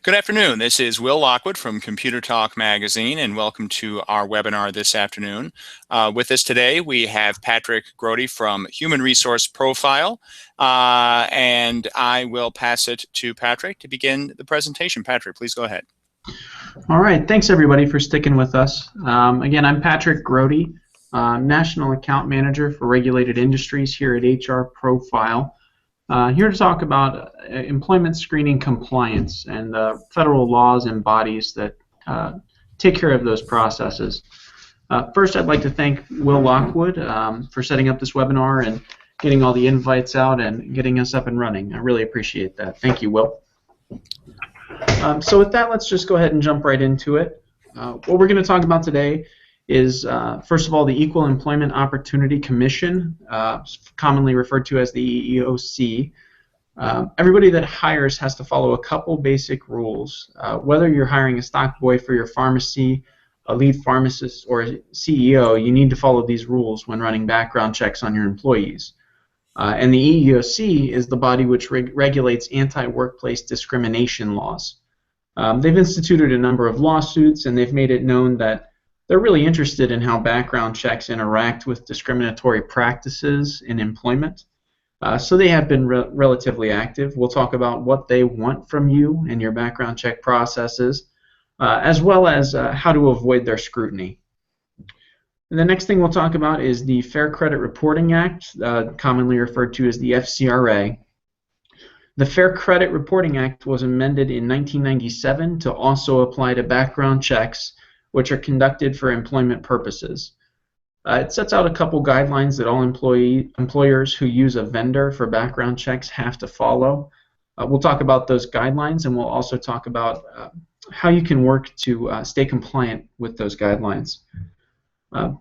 Good afternoon. This is Will Lockwood from ComputerTalk magazine, and welcome to our webinar this afternoon. With us today, we have Patrick Grody from Human Resource Profile, and I will pass it to Patrick to begin the presentation. Patrick, please go ahead. All right. Thanks, everybody, for sticking with us. Again, I'm Patrick Grody, National Account Manager for Regulated Industries here at HR Profile. Here to talk about employment screening compliance and the federal laws and bodies that take care of those processes. First, I'd like to thank Will Lockwood for setting up this webinar and getting all the invites out and getting us up and running. I really appreciate that. Thank you, Will. So with that, let's just go ahead and jump right into it. What we're going to talk about today is, first of all, the Equal Employment Opportunity Commission, commonly referred to as the EEOC. Everybody that hires has to follow a couple basic rules. Whether you're hiring a stock boy for your pharmacy, a lead pharmacist, or a CEO, you need to follow these rules when running background checks on your employees. And the EEOC is the body which regulates anti-workplace discrimination laws. They've instituted a number of lawsuits, and they've made it known that they're really interested in how background checks interact with discriminatory practices in employment. So they have been relatively active. We'll talk about what they want from you in your background check processes, as well as how to avoid their scrutiny. And the next thing we'll talk about is the Fair Credit Reporting Act, commonly referred to as the FCRA. The Fair Credit Reporting Act was amended in 1997 to also apply to background checks which are conducted for employment purposes. It sets out a couple guidelines that all employers who use a vendor for background checks have to follow. We'll talk about those guidelines, and we'll also talk about how you can work to stay compliant with those guidelines.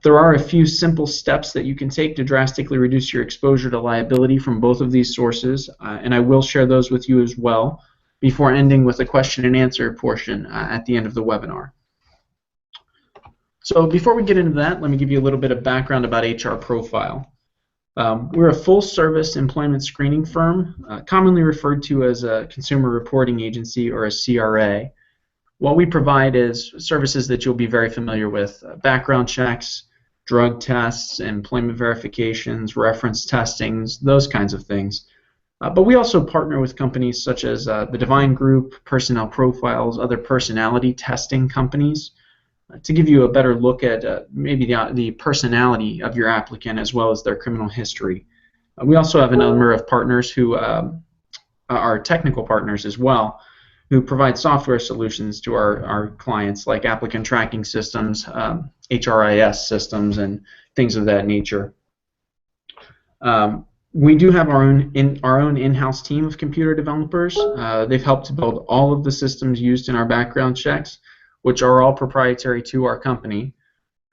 There are a few simple steps that you can take to drastically reduce your exposure to liability from both of these sources, and I will share those with you as well before ending with a question and answer portion at the end of the webinar. So before we get into that, let me give you a little bit of background about HR Profile. We're a full-service employment screening firm, commonly referred to as a consumer reporting agency or a CRA. What we provide is services that you'll be very familiar with: background checks, drug tests, employment verifications, reference testings, those kinds of things. But we also partner with companies such as the Divine Group, Personnel Profiles, other personality testing companies, to give you a better look at maybe the personality of your applicant as well as their criminal history. We also have a number of partners who are technical partners as well, who provide software solutions to our clients, like applicant tracking systems, HRIS systems, and things of that nature. We do have our own in-house team of computer developers. They've helped to build all of the systems used in our background checks, which are all proprietary to our company.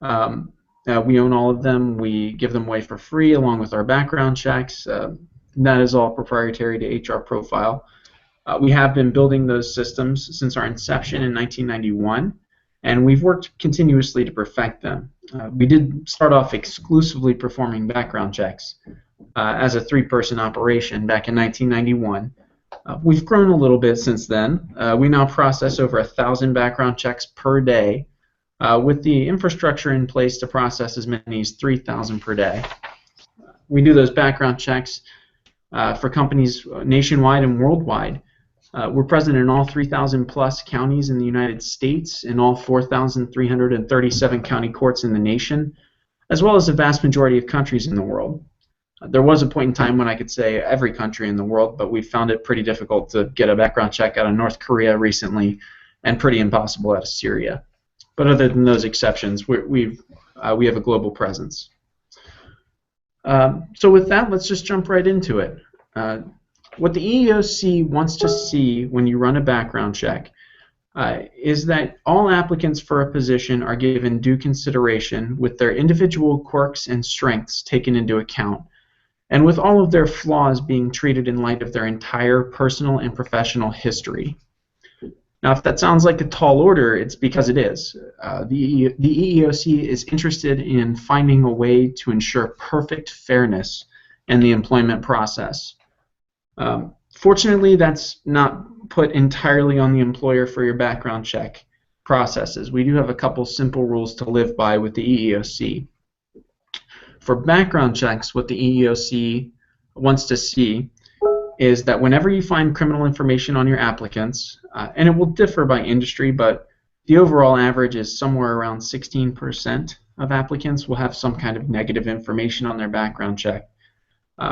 We own all of them. We give them away for free along with our background checks. That is all proprietary to HR Profile. We have been building those systems since our inception in 1991, and we've worked continuously to perfect them. We did start off exclusively performing background checks as a three-person operation back in 1991. We've grown a little bit since then. We now process over 1,000 background checks per day, with the infrastructure in place to process as many as 3,000 per day. We do those background checks for companies nationwide and worldwide. We're present in all 3,000 plus counties in the United States, in all 4,337 county courts in the nation, as well as the vast majority of countries in the world. There was a point in time when I could say every country in the world, but we found it pretty difficult to get a background check out of North Korea recently, and pretty impossible out of Syria. But other than those exceptions, we have a global presence. So with that, let's just jump right into it. What the EEOC wants to see when you run a background check is that all applicants for a position are given due consideration with their individual quirks and strengths taken into account, and with all of their flaws being treated in light of their entire personal and professional history. Now, if that sounds like a tall order, it's because it is. The EEOC is interested in finding a way to ensure perfect fairness in the employment process. Fortunately, that's not put entirely on the employer for your background check processes. We do have a couple simple rules to live by with the EEOC. For background checks, what the EEOC wants to see is that whenever you find criminal information on your applicants, and it will differ by industry, but the overall average is somewhere around 16% of applicants will have some kind of negative information on their background check.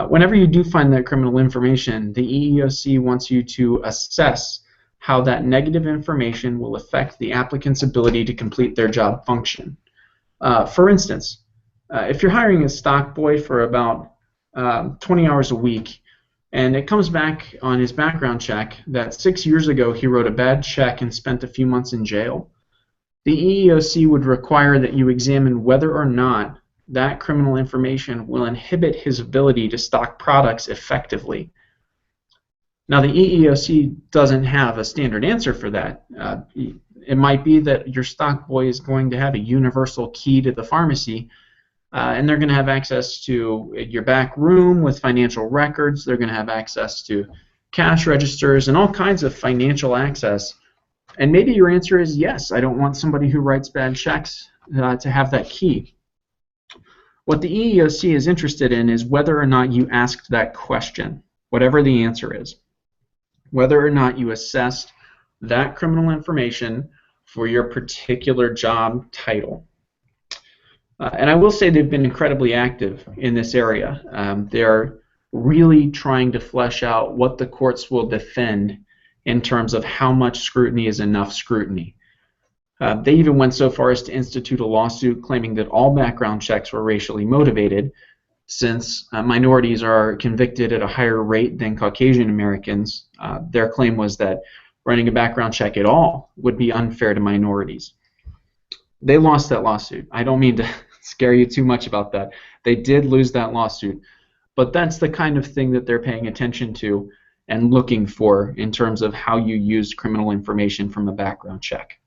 Whenever you do find that criminal information, the EEOC wants you to assess how that negative information will affect the applicant's ability to complete their job function. For instance, if you're hiring a stock boy for about 20 hours a week, and it comes back on his background check that 6 years ago he wrote a bad check and spent a few months in jail, the EEOC would require that you examine whether or not that criminal information will inhibit his ability to stock products effectively. Now, the EEOC doesn't have a standard answer for that. It might be that your stock boy is going to have a universal key to the pharmacy, and they're going to have access to your back room with financial records. They're going to have access to cash registers and all kinds of financial access. And maybe your answer is yes, I don't want somebody who writes bad checks to have that key. What the EEOC is interested in is whether or not you asked that question, whatever the answer is, whether or not you assessed that criminal information for your particular job title. And I will say they've been incredibly active in this area. They're really trying to flesh out what the courts will defend in terms of how much scrutiny is enough scrutiny. They even went so far as to institute a lawsuit claiming that all background checks were racially motivated, since minorities are convicted at a higher rate than Caucasian Americans. Their claim was that running a background check at all would be unfair to minorities. They lost that lawsuit. I don't mean to scare you too much about that. They did lose that lawsuit, but that's the kind of thing that they're paying attention to and looking for in terms of how you use criminal information from a background check.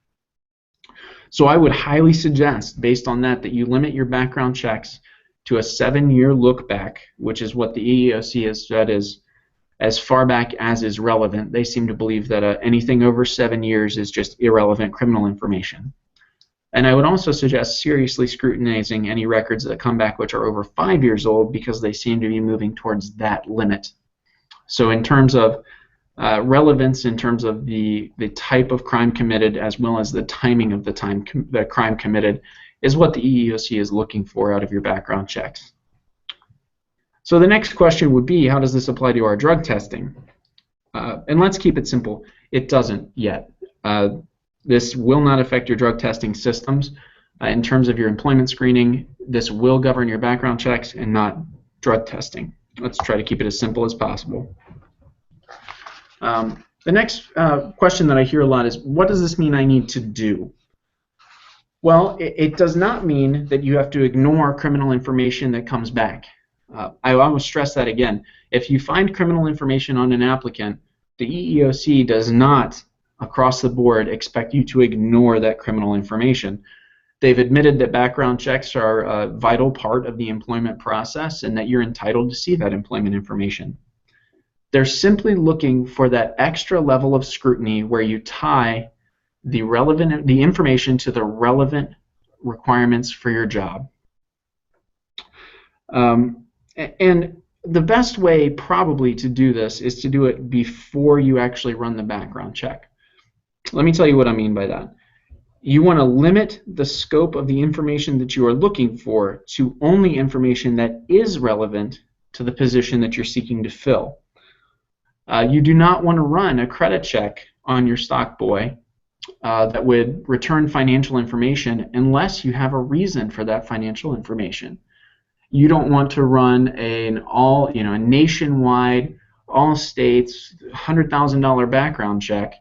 So I would highly suggest, based on that, that you limit your background checks to a 7-year look back, which is what the EEOC has said is as far back as is relevant. They seem to believe that anything over 7 years is just irrelevant criminal information. And I would also suggest seriously scrutinizing any records that come back which are over 5 years old, because they seem to be moving towards that limit. So in terms of relevance, in terms of the type of crime committed, as well as the timing of the crime committed, is what the EEOC is looking for out of your background checks. So the next question would be, how does this apply to our drug testing? And let's keep it simple. It doesn't yet. This will not affect your drug testing systems. In terms of your employment screening, this will govern your background checks and not drug testing. Let's try to keep it as simple as possible. The next question that I hear a lot is, what does this mean I need to do? Well, it does not mean that you have to ignore criminal information that comes back. I want to stress that again. If you find criminal information on an applicant, the EEOC does not, across the board, expect you to ignore that criminal information. They've admitted that background checks are a vital part of the employment process and that you're entitled to see that employment information. They're simply looking for that extra level of scrutiny where you tie the information to the relevant requirements for your job. And the best way probably to do this is to do it before you actually run the background check. Let me tell you what I mean by that. You want to limit the scope of the information that you are looking for to only information that is relevant to the position that you're seeking to fill. You do not want to run a credit check on your stock boy that would return financial information unless you have a reason for that financial information. You don't want to run a nationwide, all states, $100,000 background check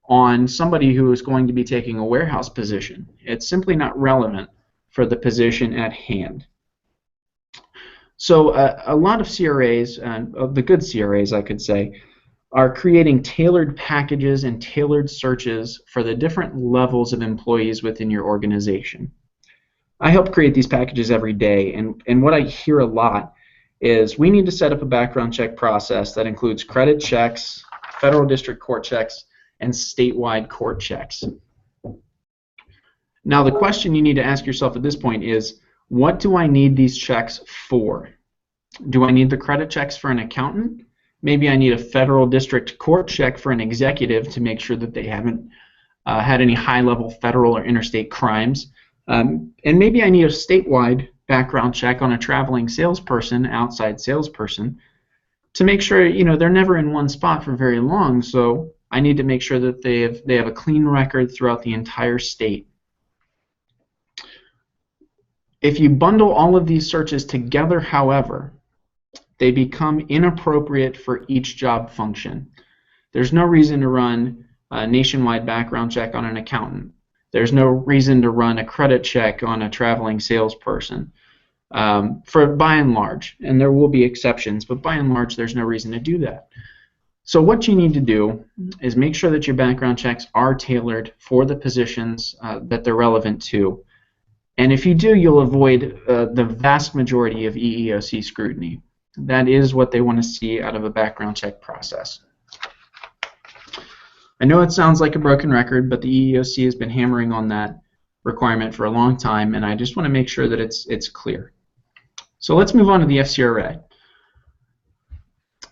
on somebody who is going to be taking a warehouse position. It's simply not relevant for the position at hand. So a lot of CRAs, of the good CRAs I could say, are creating tailored packages and tailored searches for the different levels of employees within your organization. I help create these packages every day, and what I hear a lot is we need to set up a background check process that includes credit checks, federal district court checks, and statewide court checks. Now, the question you need to ask yourself at this point is, what do I need these checks for? Do I need the credit checks for an accountant? Maybe I need a federal district court check for an executive to make sure that they haven't had any high-level federal or interstate crimes. And maybe I need a statewide background check on a traveling salesperson, outside salesperson, to make sure, you know, they're never in one spot for very long. So I need to make sure that they have a clean record throughout the entire state. If you bundle all of these searches together, however, they become inappropriate for each job function. There's no reason to run a nationwide background check on an accountant. There's no reason to run a credit check on a traveling salesperson, by and large. And there will be exceptions, but by and large, there's no reason to do that. So what you need to do is make sure that your background checks are tailored for the positions that they're relevant to. And if you do, you'll avoid the vast majority of EEOC scrutiny. That is what they want to see out of a background check process. I know it sounds like a broken record, but the EEOC has been hammering on that requirement for a long time, and I just want to make sure that it's clear. So let's move on to the FCRA.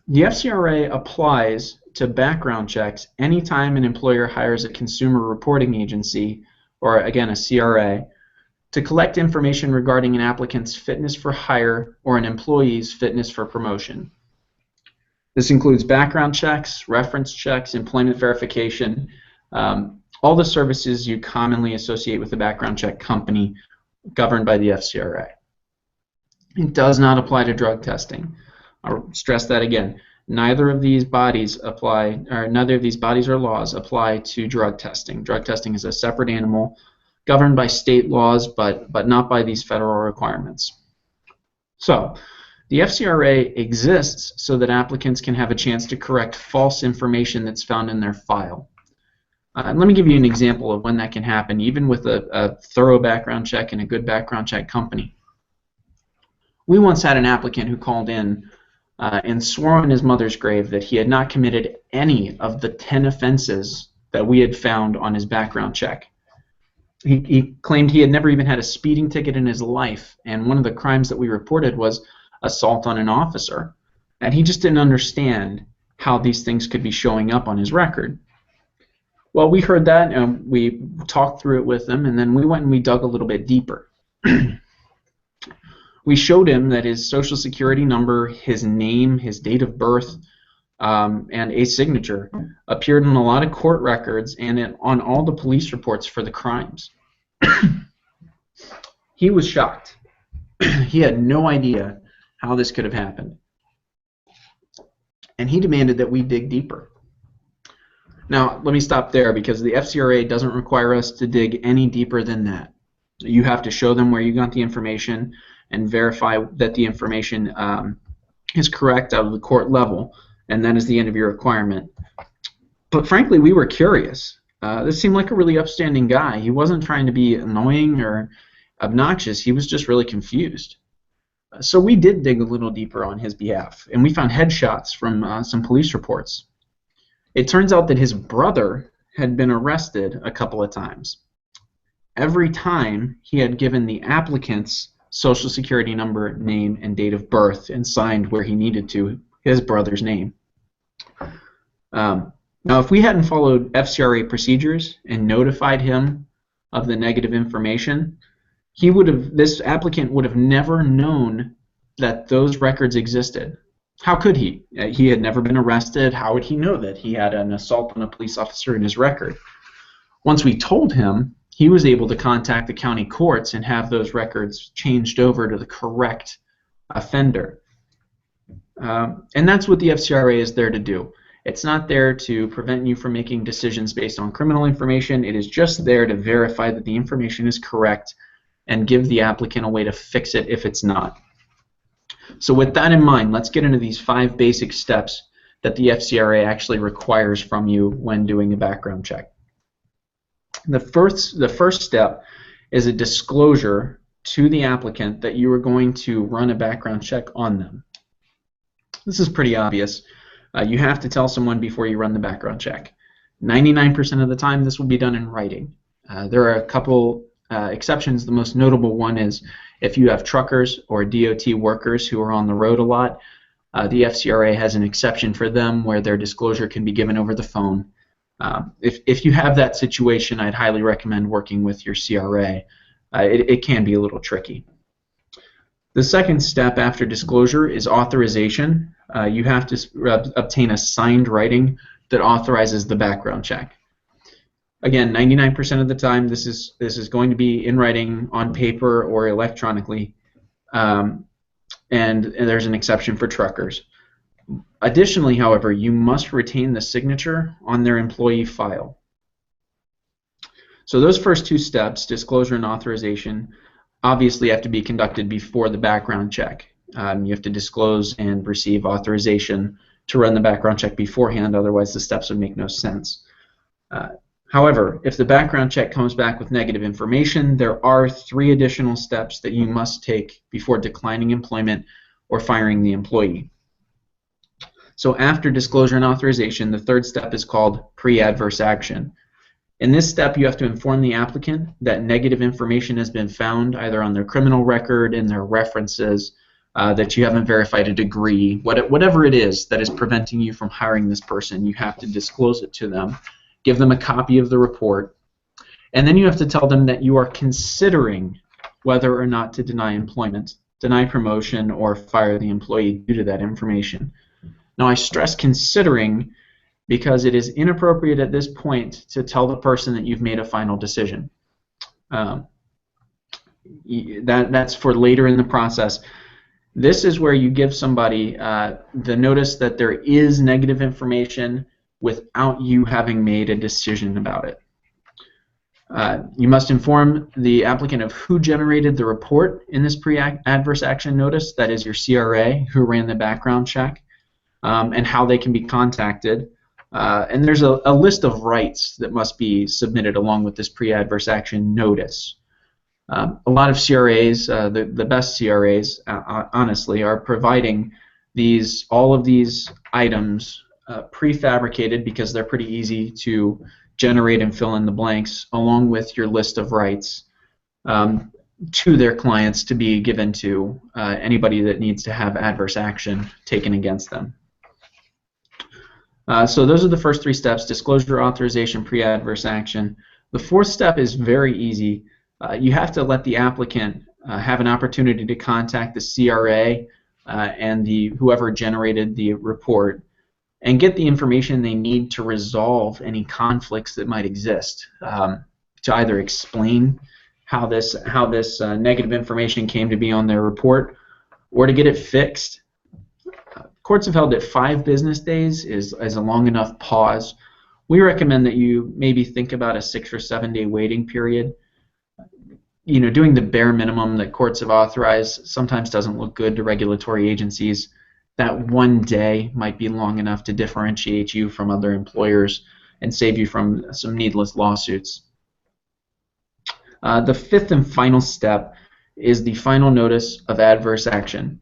The FCRA applies to background checks anytime an employer hires a consumer reporting agency, or again a CRA, to collect information regarding an applicant's fitness for hire or an employee's fitness for promotion. This includes background checks, reference checks, employment verification, all the services you commonly associate with a background check company governed by the FCRA. It does not apply to drug testing. I'll stress that again. Neither of these bodies apply, or neither of these bodies or laws apply to drug testing. Drug testing is a separate animal governed by state laws, but not by these federal requirements. So, the FCRA exists so that applicants can have a chance to correct false information that's found in their file. Let me give you an example of when that can happen, even with a thorough background check and a good background check company. We once had an applicant who called in and swore on his mother's grave that he had not committed any of the 10 offenses that we had found on his background check. He claimed he had never even had a speeding ticket in his life, and one of the crimes that we reported was assault on an officer. And he just didn't understand how these things could be showing up on his record. Well, we heard that, and we talked through it with him, and then we went and we dug a little bit deeper. We showed him that his social security number, his name, his date of birth, and a signature appeared in a lot of court records and on all the police reports for the crimes. He was shocked. He had no idea how this could have happened. And he demanded that we dig deeper. Now, let me stop there because the FCRA doesn't require us to dig any deeper than that. You have to show them where you got the information and verify that the information is correct out of the court level, and that is the end of your requirement. But frankly, we were curious. This seemed like a really upstanding guy. He wasn't trying to be annoying or obnoxious. He was just really confused. So we did dig a little deeper on his behalf, and we found headshots from some police reports. It turns out that his brother had been arrested a couple of times. Every time he had given the applicant's social security number, name, and date of birth and signed where he needed to his brother's name. Now, if we hadn't followed FCRA procedures and notified him of the negative information, this applicant would have never known that those records existed. How could he? He had never been arrested. How would he know that he had an assault on a police officer in his record? Once we told him, he was able to contact the county courts and have those records changed over to the correct offender. And that's what the FCRA is there to do. It's not there to prevent you from making decisions based on criminal information. It is just there to verify that the information is correct and give the applicant a way to fix it if it's not. So with that in mind, let's get into these 5 basic steps that the FCRA actually requires from you when doing a background check. The first step is a disclosure to the applicant that you are going to run a background check on them. This is pretty obvious. You have to tell someone before you run the background check. 99% of the time, this will be done in writing. There are a couple exceptions. The most notable one is if you have truckers or DOT workers who are on the road a lot, the FCRA has an exception for them where their disclosure can be given over the phone. If you have that situation, I'd highly recommend working with your CRA. It can be a little tricky. The second step after disclosure is authorization. You have to obtain a signed writing that authorizes the background check. Again, 99% of the time, this is going to be in writing, on paper, or electronically, and there's an exception for truckers. Additionally, however, you must retain the signature on their employee file. So those first two steps, disclosure and authorization, obviously have to be conducted before the background check. You have to disclose and receive authorization to run the background check beforehand, otherwise the steps would make no sense. However, if the background check comes back with negative information, there are 3 additional steps that you must take before declining employment or firing the employee. So after disclosure and authorization, the third step is called pre-adverse action. In this step, you have to inform the applicant that negative information has been found either on their criminal record, in their references, that you haven't verified a degree, whatever it is that is preventing you from hiring this person, you have to disclose it to them, give them a copy of the report, and then you have to tell them that you are considering whether or not to deny employment, deny promotion, or fire the employee due to that information. Now, I stress considering because it is inappropriate at this point to tell the person that you've made a final decision. That's for later in the process. This is where you give somebody the notice that there is negative information without you having made a decision about it. You must inform the applicant of who generated the report in this pre-adverse action notice, that is your CRA, who ran the background check, and how they can be contacted. And there's a list of rights that must be submitted along with this pre-adverse action notice. A lot of CRAs, the best CRAs, honestly, are providing all of these items prefabricated because they're pretty easy to generate and fill in the blanks, along with your list of rights to their clients to be given to anybody that needs to have adverse action taken against them. So those are the first 3 steps: disclosure, authorization, pre-adverse action. The fourth step is very easy. You have to let the applicant have an opportunity to contact the CRA and whoever generated the report and get the information they need to resolve any conflicts that might exist, to either explain how this negative information came to be on their report, or to get it fixed. Courts have held that 5 business days is a long enough pause. We recommend that you maybe think about a 6 or 7 day waiting period. You know, doing the bare minimum that courts have authorized sometimes doesn't look good to regulatory agencies. That 1 day might be long enough to differentiate you from other employers and save you from some needless lawsuits. The 5th and final step is the final notice of adverse action.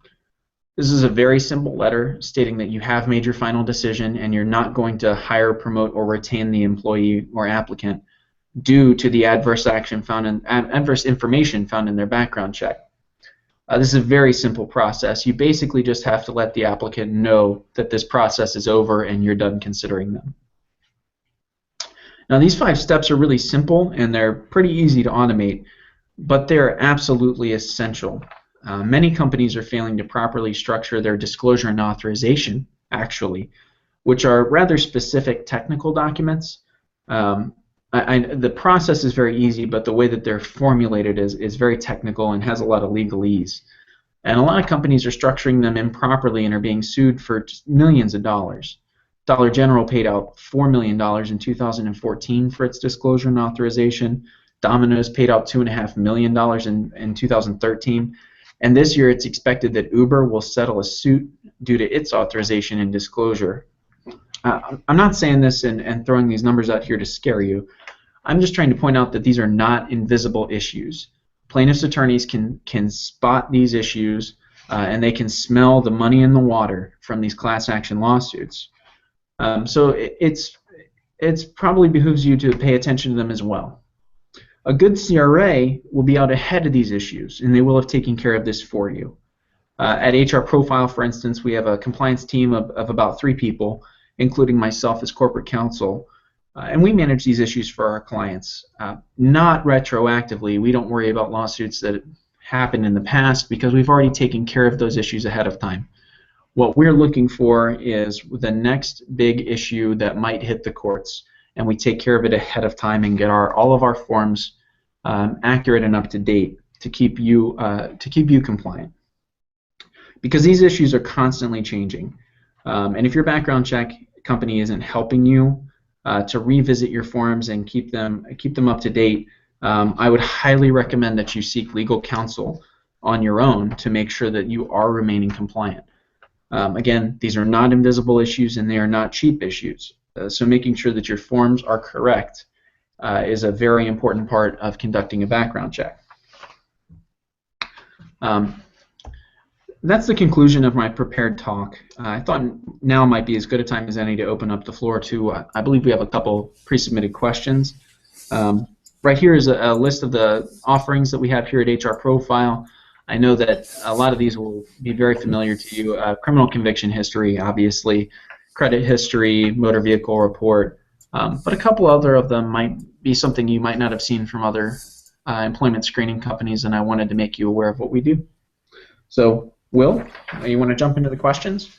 This is a very simple letter stating that you have made your final decision and you're not going to hire, promote, or retain the employee or applicant due to the adverse action found in adverse information found in their background check. This is a very simple process. You basically just have to let the applicant know that this process is over and you're done considering them. Now, these 5 steps are really simple and they're pretty easy to automate, but they're absolutely essential. Many companies are failing to properly structure their disclosure and authorization, actually, which are rather specific technical documents. The process is very easy, but the way that they're formulated is very technical and has a lot of legalese. And a lot of companies are structuring them improperly and are being sued for millions of dollars. Dollar General paid out $4 million in 2014 for its disclosure and authorization. Domino's paid out $2.5 million in 2013. And this year it's expected that Uber will settle a suit due to its authorization and disclosure. I'm not saying this and throwing these numbers out here to scare you. I'm just trying to point out that these are not invisible issues. Plaintiffs' attorneys can spot these issues and they can smell the money in the water from these class action lawsuits. So it's probably behooves you to pay attention to them as well. A good CRA will be out ahead of these issues, and they will have taken care of this for you. At HR Profile, for instance, we have a compliance team of about 3 people, including myself as corporate counsel, and we manage these issues for our clients. Not retroactively. We don't worry about lawsuits that happened in the past because we've already taken care of those issues ahead of time. What we're looking for is the next big issue that might hit the courts, and we take care of it ahead of time and get all of our forms accurate and up to date to keep you compliant. Because these issues are constantly changing, and if your background check company isn't helping you to revisit your forms and keep them up to date, I would highly recommend that you seek legal counsel on your own to make sure that you are remaining compliant. Again, these are not invisible issues and they are not cheap issues. So making sure that your forms are correct is a very important part of conducting a background check. That's the conclusion of my prepared talk. I thought now might be as good a time as any to open up the floor to, I believe we have a couple pre-submitted questions. Right here is a list of the offerings that we have here at HR Profile. I know that a lot of these will be very familiar to you. Criminal conviction history, obviously, credit history, motor vehicle report, but a couple other of them might be something you might not have seen from other employment screening companies, and I wanted to make you aware of what we do. So, Will, you want to jump into the questions?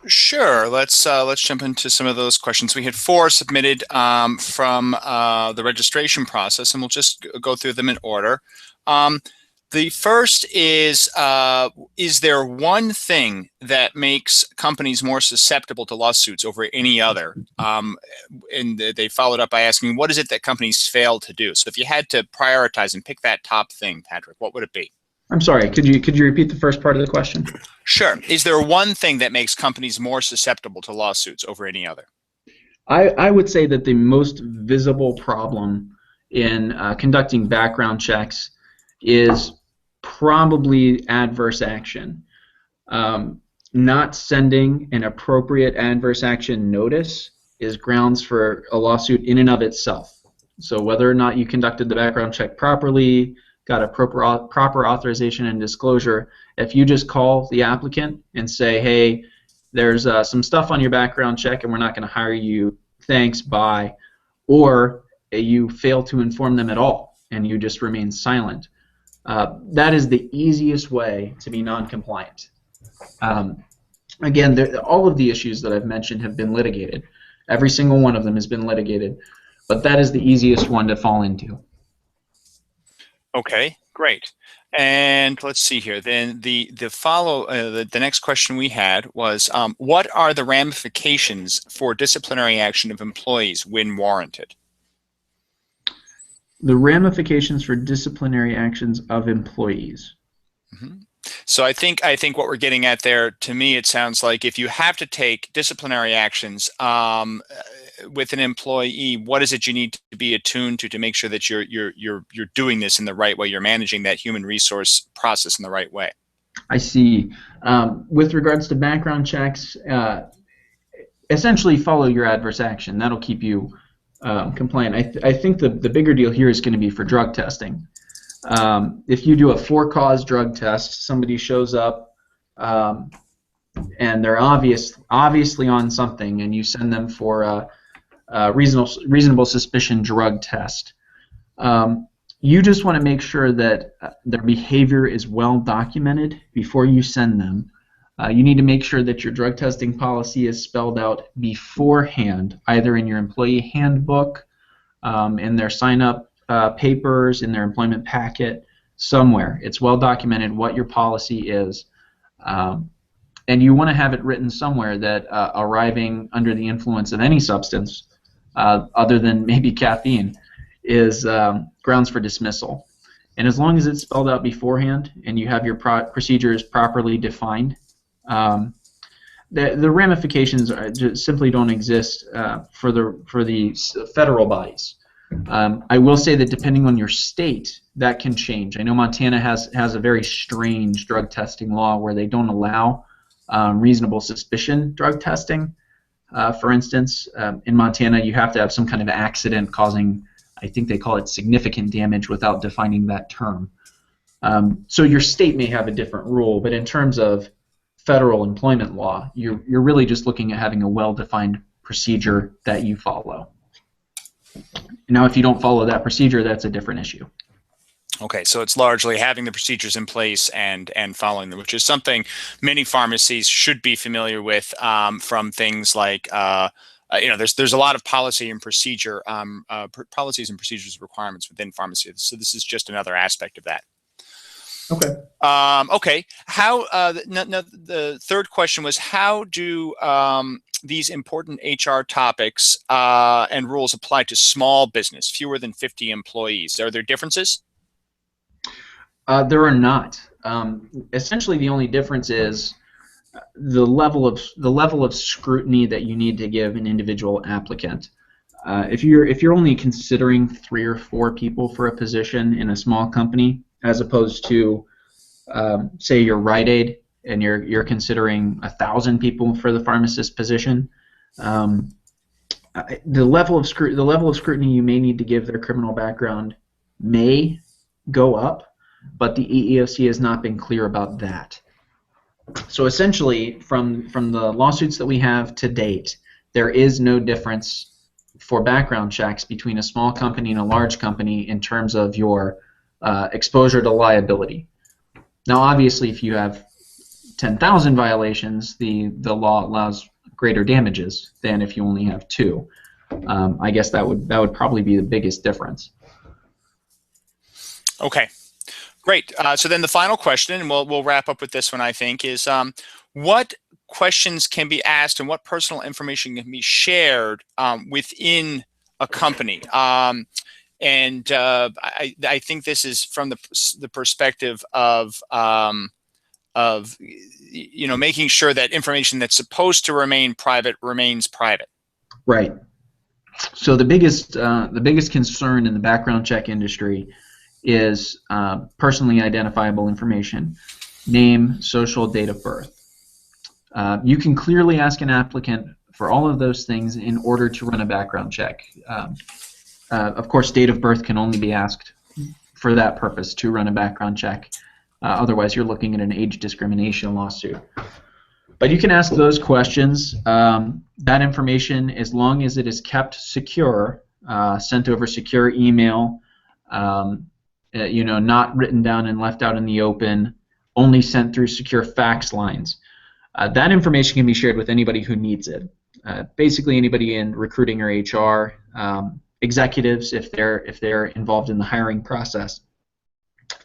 Sure. Let's jump into some of those questions. We had 4 submitted from the registration process, and we'll just go through them in order. The first is there one thing that makes companies more susceptible to lawsuits over any other? And they followed up by asking, what is it that companies fail to do? So if you had to prioritize and pick that top thing, Patrick, what would it be? I'm sorry, could you repeat the first part of the question? Sure. Is there one thing that makes companies more susceptible to lawsuits over any other? I would say that the most visible problem in conducting background checks is probably adverse action. Not sending an appropriate adverse action notice is grounds for a lawsuit in and of itself. So whether or not you conducted the background check properly, got a proper authorization and disclosure, if you just call the applicant and say, hey, there's some stuff on your background check and we're not going to hire you, thanks, bye, or you fail to inform them at all and you just remain silent, that is the easiest way to be non-compliant. Again, all of the issues that I've mentioned have been litigated. Every single one of them has been litigated, but that is the easiest one to fall into. Okay, great. And let's see here. Then the next question we had was, what are the ramifications for disciplinary action of employees when warranted? The ramifications for disciplinary actions of employees. Mm-hmm. So I think what we're getting at there, to me, it sounds like if you have to take disciplinary actions with an employee, what is it you need to be attuned to make sure that you're doing this in the right way? You're managing that human resource process in the right way. I see. With regards to background checks, essentially follow your adverse action. That'll keep you compliant. I think the bigger deal here is going to be for drug testing. If you do a for-cause drug test, somebody shows up and they're obviously on something, and you send them for a reasonable suspicion drug test. You just want to make sure that their behavior is well documented before you send them. You need to make sure that your drug testing policy is spelled out beforehand, either in your employee handbook, in their sign-up papers, in their employment packet, somewhere. It's well documented what your policy is. And you want to have it written somewhere that arriving under the influence of any substance, other than maybe caffeine, is grounds for dismissal. And as long as it's spelled out beforehand and you have your procedures properly defined, the ramifications just simply don't exist for the federal bodies. I will say that depending on your state, that can change. I know Montana has a very strange drug testing law where they don't allow reasonable suspicion drug testing. For instance, in Montana, you have to have some kind of accident causing, I think they call it significant damage without defining that term. So your state may have a different rule, but in terms of federal employment law, you're really just looking at having a well-defined procedure that you follow. Now, if you don't follow that procedure, that's a different issue. Okay, so it's largely having the procedures in place and following them, which is something many pharmacies should be familiar with, from things like there's a lot of policy and procedure policies and procedures requirements within pharmacy. So this is just another aspect of that. Okay. Okay. How the third question was, how do these important HR topics and rules apply to small business, fewer than 50 employees? Are there differences? There are not. Essentially, the only difference is the level of scrutiny that you need to give an individual applicant. If you're only considering 3 or 4 people for a position in a small company, as opposed to say you're Rite Aid and you're considering 1,000 people for the pharmacist position, the level of scrutiny you may need to give their criminal background may go up, but the EEOC has not been clear about that. So essentially, from the lawsuits that we have to date, there is no difference for background checks between a small company and a large company in terms of your exposure to liability. Now, obviously, if you have 10,000 violations, the law allows greater damages than if you only have 2. I guess that would probably be the biggest difference. Okay. Great. So then the final question, and we'll wrap up with this one, I think, is what questions can be asked and what personal information can be shared within a company? I think this is from the perspective of making sure that information that's supposed to remain private remains private. Right. So the biggest concern in the background check industry is personally identifiable information, name, social, date of birth. You can clearly ask an applicant for all of those things in order to run a background check. Of course, date of birth can only be asked for that purpose, to run a background check. Otherwise, you're looking at an age discrimination lawsuit. But you can ask those questions. That information, as long as it is kept secure, sent over secure email, not written down and left out in the open, only sent through secure fax lines. That information can be shared with anybody who needs it. Basically, anybody in recruiting or HR, executives if they're involved in the hiring process.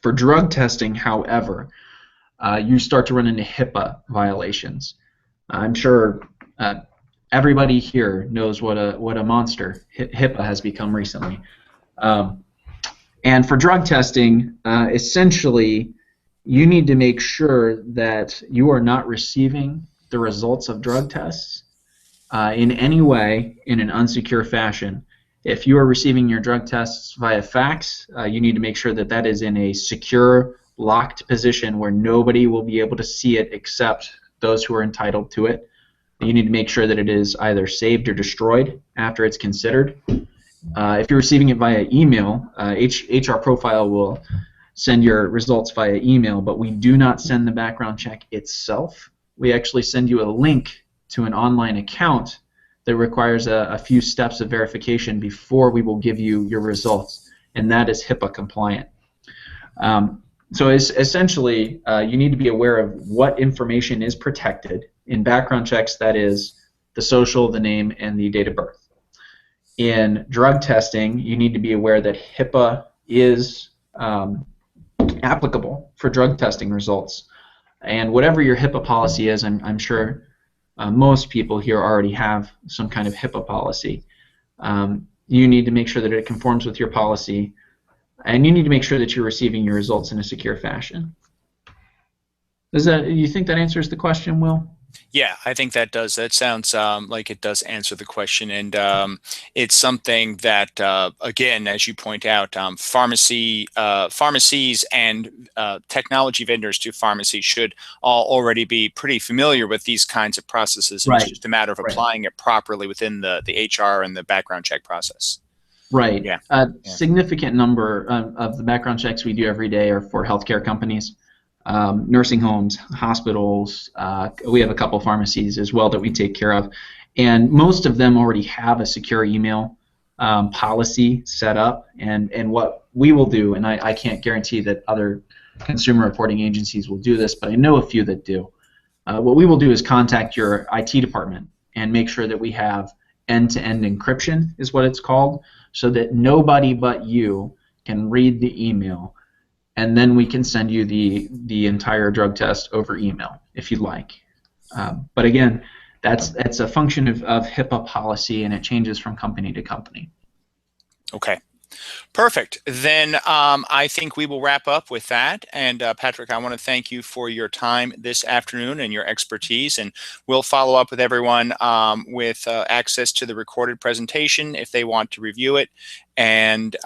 For drug testing, however, you start to run into HIPAA violations. I'm sure everybody here knows what a monster HIPAA has become recently. And for drug testing, essentially, you need to make sure that you are not receiving the results of drug tests in any way in an unsecure fashion. If you are receiving your drug tests via fax, you need to make sure that that is in a secure, locked position where nobody will be able to see it except those who are entitled to it. You need to make sure that it is either saved or destroyed after it's considered. If you're receiving it via email, HR Profile will send your results via email, but we do not send the background check itself. We actually send you a link to an online account that requires a few steps of verification before we will give you your results, and that is HIPAA compliant. So essentially, you need to be aware of what information is protected in background checks, that is the social, the name, and the date of birth. In drug testing, you need to be aware that HIPAA is applicable for drug testing results. And whatever your HIPAA policy is, I'm sure most people here already have some kind of HIPAA policy. You need to make sure that it conforms with your policy, and you need to make sure that you're receiving your results in a secure fashion. You think that answers the question, Will? Yeah, I think that does. That sounds like it does answer the question, and it's something that, again, as you point out, pharmacies and technology vendors to pharmacies should all already be pretty familiar with these kinds of processes, and it's Right. just a matter of Right. applying it properly within the HR and the background check process. Right. Yeah, A yeah. significant number of the background checks we do every day are for healthcare companies, nursing homes, hospitals. We have a couple pharmacies as well that we take care of. And most of them already have a secure email policy set up. And what we will do, and I can't guarantee that other consumer reporting agencies will do this, but I know a few that do. What we will do is contact your IT department and make sure that we have end-to-end encryption, is what it's called, so that nobody but you can read the email, and then we can send you the entire drug test over email if you'd like. But again, that's a function of HIPAA policy, and it changes from company to company. Okay. Perfect. Then I think we will wrap up with that. And Patrick, I want to thank you for your time this afternoon and your expertise. And we'll follow up with everyone with access to the recorded presentation if they want to review it, and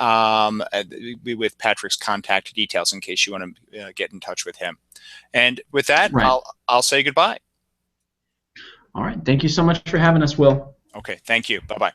with Patrick's contact details in case you want to get in touch with him. And with that, Right. I'll say goodbye. All right. Thank you so much for having us, Will. Okay. Thank you. Bye-bye.